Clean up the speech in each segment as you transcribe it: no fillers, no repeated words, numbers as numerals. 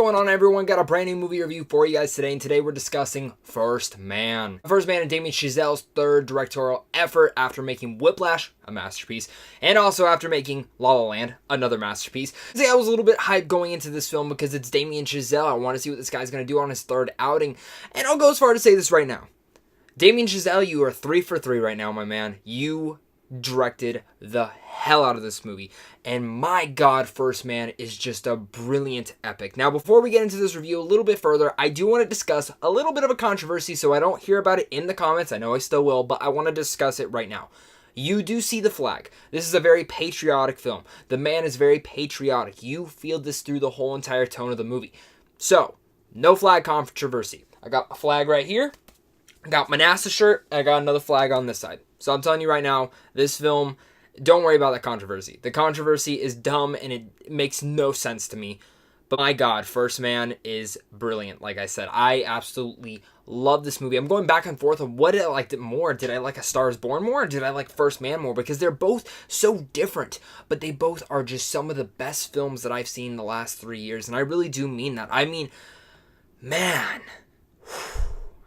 going on, everyone? Got a brand new movie review for you guys today, and today we're discussing First Man. First Man is Damien Chazelle's third directorial effort after making Whiplash, a masterpiece, and also after making La La Land, another masterpiece. See, I was a little bit hyped going into this film because it's Damien Chazelle. I want to see what this guy's going to do on his third outing, and I'll go as far to say this right now. Damien Chazelle, you are 3 for 3 right now, my man. You directed the hell out of this movie, and my god, First Man is just a brilliant epic. Now, before we get into this review a little bit further, I do want to discuss a little bit of a controversy, so I don't hear about it in the comments. I know I still will, but I want to discuss it right now. You do see the flag. This is a very patriotic film. The man is very patriotic. You feel this through the whole entire tone of the movie. So, no flag controversy. I got a flag right here. I got my NASA shirt, and I got another flag on this side. So I'm telling you right now, this film, don't worry about that controversy. The controversy is dumb, and it makes no sense to me. But my god, First Man is brilliant. Like I said, I absolutely love this movie. I'm going back and forth on what did I like more. Did I like A Star is Born more? Or did I like First Man more? Because they're both so different, but they both are just some of the best films that I've seen in the last 3 years. And I really do mean that. I mean, man,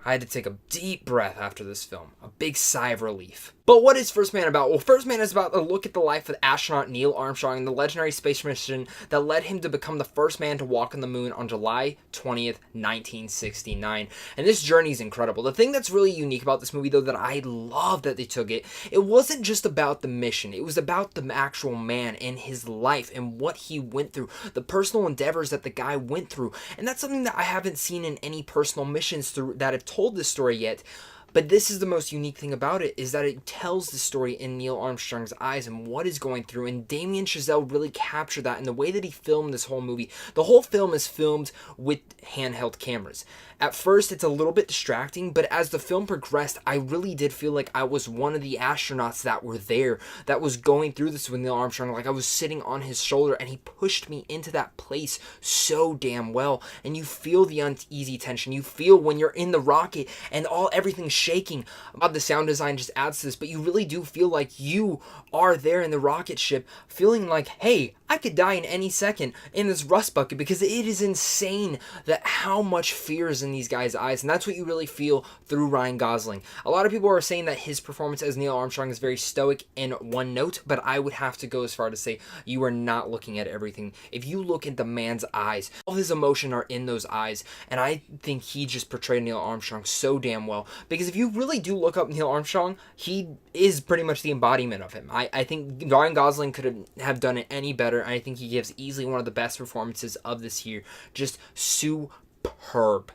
I had to take a deep breath after this film. A big sigh of relief. But what is First Man about? Well, First Man is about a look at the life of astronaut Neil Armstrong and the legendary space mission that led him to become the first man to walk on the moon on July 20th, 1969. And this journey is incredible. The thing that's really unique about this movie, though, that I love that they took it wasn't just about the mission. It was about the actual man and his life and what he went through, the personal endeavors that the guy went through. And that's something that I haven't seen in any personal missions through that have told this story yet. But this is the most unique thing about it, is that it tells the story in Neil Armstrong's eyes and what he's going through. And Damien Chazelle really captured that in the way that he filmed this whole movie. The whole film is filmed with handheld cameras. At first, it's a little bit distracting, but as the film progressed, I really did feel like I was one of the astronauts that were there, that was going through this with Neil Armstrong. Like I was sitting on his shoulder, and he pushed me into that place so damn well. And you feel the uneasy tension. You feel when you're in the rocket and everything's shaking. The sound design just adds to this, but you really do feel like you are there in the rocket ship, feeling like, hey, I could die in any second in this rust bucket, because it is insane that how much fear is in these guys' eyes, and that's what you really feel through Ryan Gosling. A lot of people are saying that his performance as Neil Armstrong is very stoic in one note, but I would have to go as far to say you are not looking at everything. If you look at the man's eyes, all his emotion are in those eyes, and I think he just portrayed Neil Armstrong so damn well, because if you really do look up Neil Armstrong, he is pretty much the embodiment of him. I think Ryan Gosling could have done it any better. I think he gives easily one of the best performances of this year. Just superb.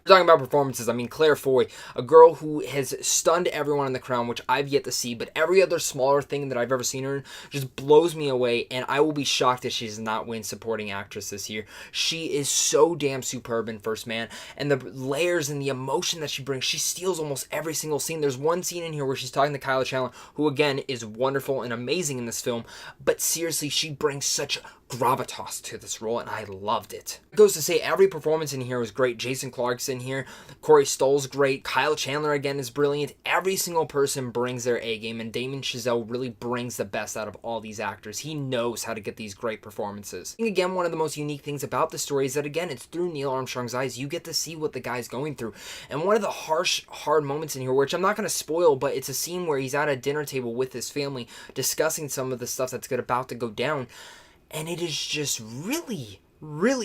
Talking about performances, I mean Claire Foy, a girl who has stunned everyone in The Crown, which I've yet to see, but every other smaller thing that I've ever seen her in just blows me away, and I will be shocked if she does not win supporting actress this year. She is so damn superb in First Man, and the layers and the emotion that she brings, she steals almost every single scene. There's one scene in here where she's talking to Kyla Chandler, who again is wonderful and amazing in this film, but seriously, she brings such gravitas to this role, and I loved it. It goes to say every performance in here was great. Jason Clarke's in here, Corey Stoll's great, Kyle Chandler again is brilliant. Every single person brings their A game, and Damien Chazelle really brings the best out of all these actors. He knows how to get these great performances. And again, one of the most unique things about the story is that again, it's through Neil Armstrong's eyes. You get to see what the guy's going through. And one of the hard moments in here, which I'm not going to spoil, but it's a scene where he's at a dinner table with his family discussing some of the stuff that's about to go down. And it is just really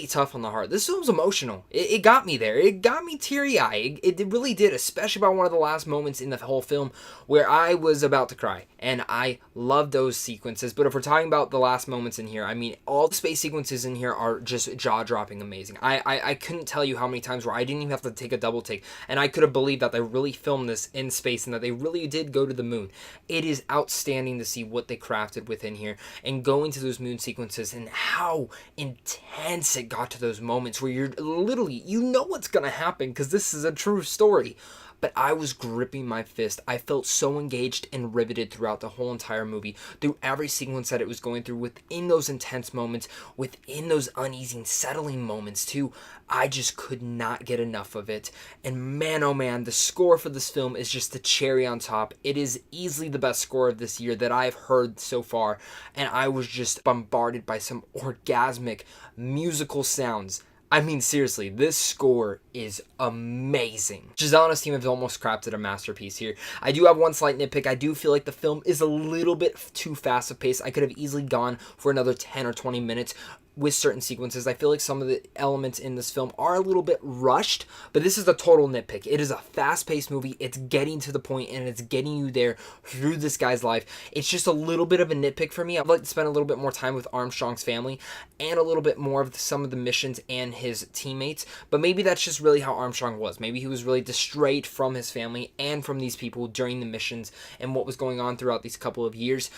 tough on the heart. This film's emotional. It got me there. It got me teary-eyed. It really did, especially by one of the last moments in the whole film where I was about to cry. And I love those sequences. But if we're talking about the last moments in here, I mean, all the space sequences in here are just jaw-dropping amazing. I couldn't tell you how many times where I didn't even have to take a double take, and I could have believed that they really filmed this in space and that they really did go to the moon. It is outstanding to see what they crafted within here and going to those moon sequences and how intense it got to those moments where you're literally, you know what's gonna happen because this is a true story. But I was gripping my fist. I felt so engaged and riveted throughout the whole entire movie, through every sequence that it was going through, within those intense moments, within those uneasy, settling moments too. I just could not get enough of it. And man, oh man, the score for this film is just the cherry on top. It is easily the best score of this year that I've heard so far. And I was just bombarded by some orgasmic musical sounds. I mean, seriously, this score is amazing. Chazelle and his team have almost crafted a masterpiece here. I do have one slight nitpick. I do feel like the film is a little bit too fast of pace. I could have easily gone for another 10 or 20 minutes with certain sequences. I feel like some of the elements in this film are a little bit rushed, but this is a total nitpick. It is a fast-paced movie. It's getting to the point, and it's getting you there through this guy's life. It's just a little bit of a nitpick for me. I'd like to spend a little bit more time with Armstrong's family and a little bit more of some of the missions and his teammates, but maybe that's just really how Armstrong was. Maybe he was really distrayed from his family and from these people during the missions and what was going on throughout these couple of years.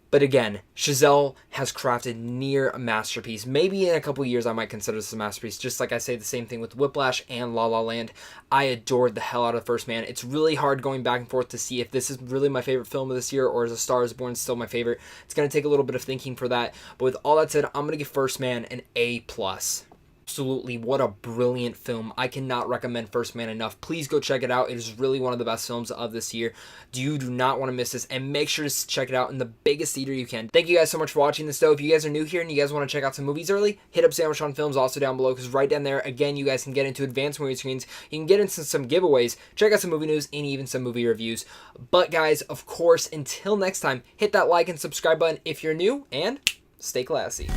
But again, Chazelle has crafted near a masterpiece. Maybe in a couple of years I might consider this a masterpiece, just like I say the same thing with Whiplash and La La Land. I adored the hell out of First Man. It's really hard going back and forth to see if this is really my favorite film of this year or is A Star is Born still my favorite. It's going to take a little bit of thinking for that. But with all that said, I'm going to give First Man an A+. Absolutely, what a brilliant film. I cannot recommend First Man enough. Please go check it out. It is really one of the best films of this year. You do not want to miss this, and make sure to check it out in the biggest theater you can. Thank you guys so much for watching this, though. If you guys are new here and you guys want to check out some movies early, hit up Sandwich on Films also down below, because right down there, again, you guys can get into advanced movie screens. You can get into some giveaways, check out some movie news, and even some movie reviews. But guys, of course, until next time, hit that like and subscribe button if you're new, and stay classy.